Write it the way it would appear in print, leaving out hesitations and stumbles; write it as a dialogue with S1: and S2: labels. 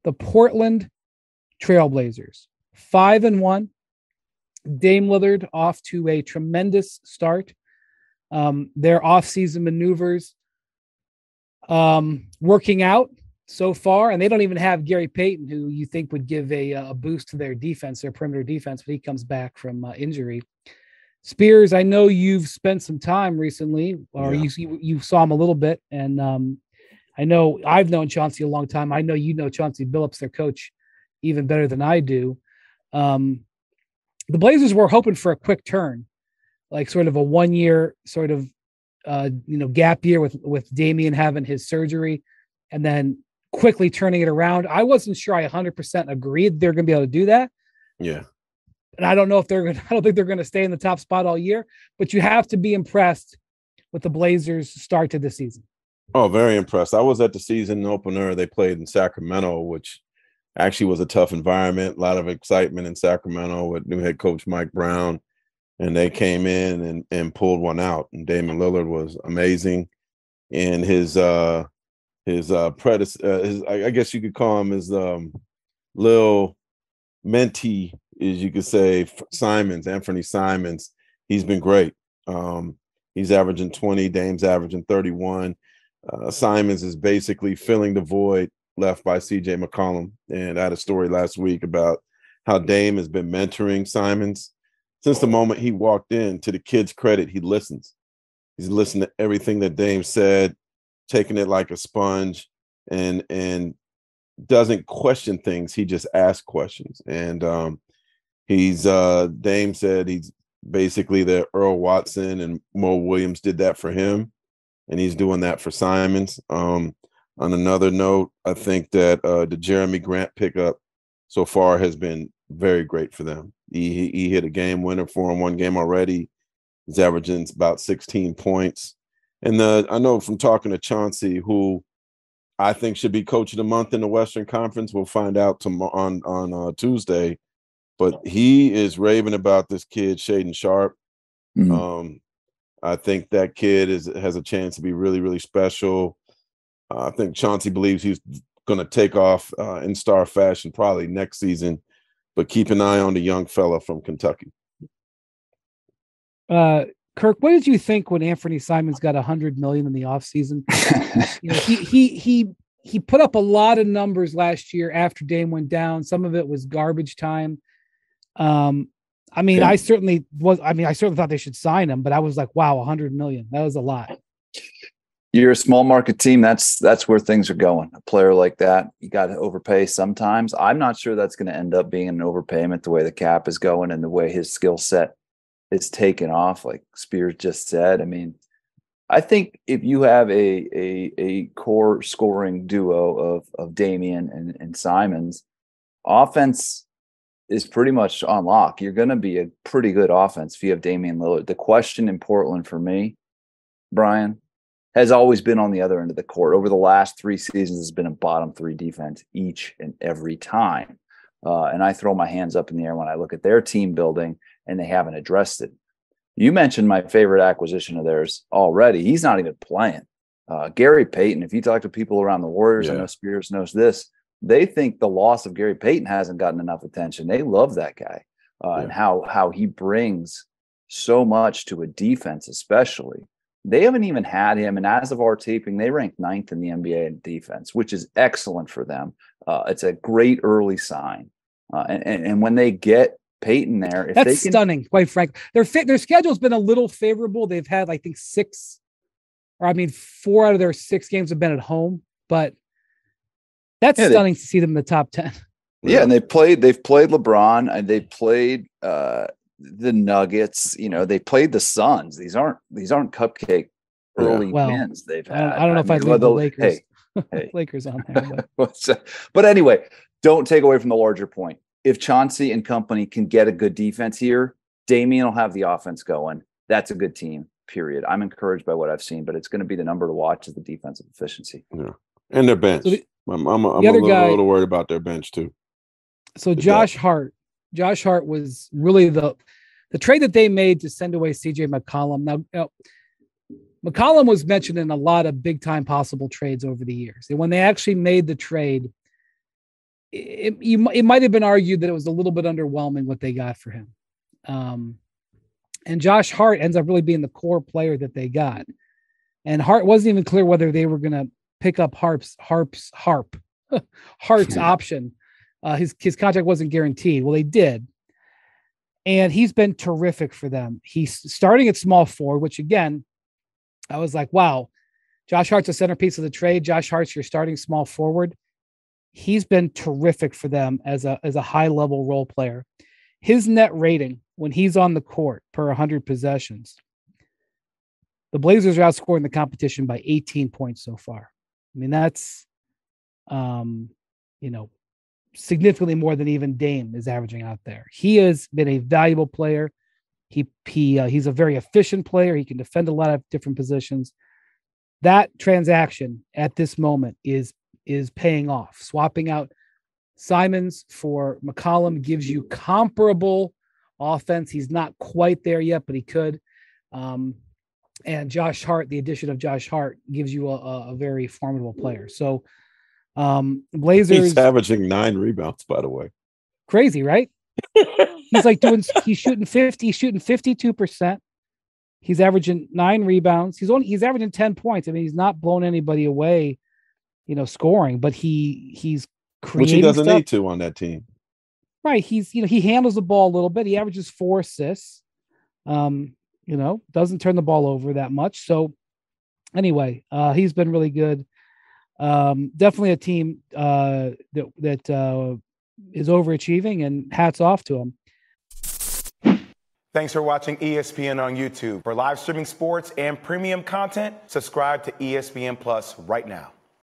S1: the Portland Trailblazers, 5-1. Dame Lillard off to a tremendous start. Their offseason maneuvers working out so far, and they don't even have Gary Payton, who you think would give a boost to their defense, their perimeter defense, but he comes back from injury. Spears, I know you've spent some time recently, or you saw him a little bit, and I know I've known Chauncey a long time. I know you know Chauncey Billups, their coach, even better than I do. The Blazers were hoping for a quick turn, like sort of a 1 year sort of gap year with Damian having his surgery, and then quickly turning it around. I wasn't sure I 100% agreed they're going to be able to do that.
S2: Yeah.
S1: And I don't know if I don't think they're going to stay in the top spot all year, but you have to be impressed with the Blazers' start to the season.
S2: Oh, very impressed. I was at the season opener. They played in Sacramento, which actually was a tough environment, a lot of excitement in Sacramento with new head coach Mike Brown. And they came in and pulled one out. And Damian Lillard was amazing. And his predecessor, I guess you could call him his little mentee, as you could say, Anthony Simons. He's been great. He's averaging 20. Dame's averaging 31. Simons is basically filling the void left by C.J. McCollum. And I had a story last week about how Dame has been mentoring Simons. Since the moment he walked in, to the kid's credit, he listens. He's listened to everything that Dame said, taking it like a sponge, and doesn't question things. He just asks questions. And Dame said he's basically the Earl Watson, and Mo Williams did that for him, and he's doing that for Simons. On another note, I think that the Jeremy Grant pickup so far has been very great for them. He hit a game winner for him one game already. He's averaging about 16 points. And I know from talking to Chauncey, who I think should be coach of the month in the Western Conference. We'll find out on Tuesday. But he is raving about this kid, Shaedon Sharpe. Mm-hmm. I think that kid has a chance to be really, really special. I think Chauncey believes he's going to take off in star fashion probably next season, but keep an eye on the young fella from Kentucky.
S1: Kirk, what did you think when Anthony Simons got $100 million in the offseason? He put up a lot of numbers last year after Dame went down. Some of it was garbage time. I certainly thought they should sign him, but I was like, wow, $100 million. That was a lot.
S3: You're a small market team. That's where things are going. A player like that, you got to overpay sometimes. I'm not sure that's going to end up being an overpayment the way the cap is going and the way his skill set is taken off, like Spears just said. I mean, I think if you have a core scoring duo of Damian and Simons, offense is pretty much on lock. You're going to be a pretty good offense if you have Damian Lillard. The question in Portland for me, Brian, has always been on the other end of the court. Over the last 3 seasons, has been a bottom 3 defense each and every time. And I throw my hands up in the air when I look at their team building, and they haven't addressed it. You mentioned my favorite acquisition of theirs already. He's not even playing. Gary Payton, if you talk to people around the Warriors, I know Spears knows this, they think the loss of Gary Payton hasn't gotten enough attention. They love that guy and how he brings so much to a defense, especially. They haven't even had him, and as of our taping, they ranked 9th in the NBA in defense, which is excellent for them. It's a great early sign. And when they get Payton there,
S1: that's stunning, quite frankly. Their schedule's been a little favorable. They've had, I think, 4 out of their 6 games have been at home, but that's stunning to see them in the top 10.
S3: Yeah, and they've played LeBron, and they've played the Nuggets. They played the Suns. These aren't cupcake early wins they've had.
S1: I don't know if I'd leave the Lakers. Hey. Lakers on there.
S3: But anyway, don't take away from the larger point. If Chauncey and company can get a good defense here, Damian will have the offense going. That's a good team, period. I'm encouraged by what I've seen, but it's going to be the number to watch is the defensive efficiency.
S2: Yeah. And their bench. So I'm a little worried about their bench too.
S1: So Josh Hart was really the trade that they made to send away C.J. McCollum. Now, McCollum was mentioned in a lot of big-time possible trades over the years. And when they actually made the trade, it might have been argued that it was a little bit underwhelming what they got for him. And Josh Hart ends up really being the core player that they got. And Hart wasn't even clear whether they were going to pick up Hart's option. His contract wasn't guaranteed. Well, they did. And he's been terrific for them. He's starting at small forward, which again, I was like, wow, Josh Hart's a centerpiece of the trade. Josh Hart's your starting small forward. He's been terrific for them as a high level role player. His net rating when he's on the court per 100 possessions, the Blazers are outscoring the competition by 18 points so far. I mean, that's, significantly more than even Dame is averaging out there. He has been a valuable player. He's a very efficient player. He can defend a lot of different positions. That transaction at this moment is paying off. Swapping out Simons for McCollum gives you comparable offense. He's not quite there yet, but he could. And Josh Hart, the addition of Josh Hart gives you a very formidable player. So Blazers.
S2: He's averaging 9 rebounds, by the way.
S1: Crazy, right? He's shooting 52%. He's averaging 9 rebounds. He's averaging 10 points. I mean, he's not blowing anybody away, scoring, but he's creating,
S2: which he doesn't
S1: stuff.
S2: Need to on that team.
S1: Right. He handles the ball a little bit. He averages 4 assists. Doesn't turn the ball over that much. So anyway, he's been really good. Definitely a team that is overachieving, and hats off to him.
S4: Thanks for watching ESPN on YouTube. For live streaming sports and premium content, subscribe to ESPN Plus right now.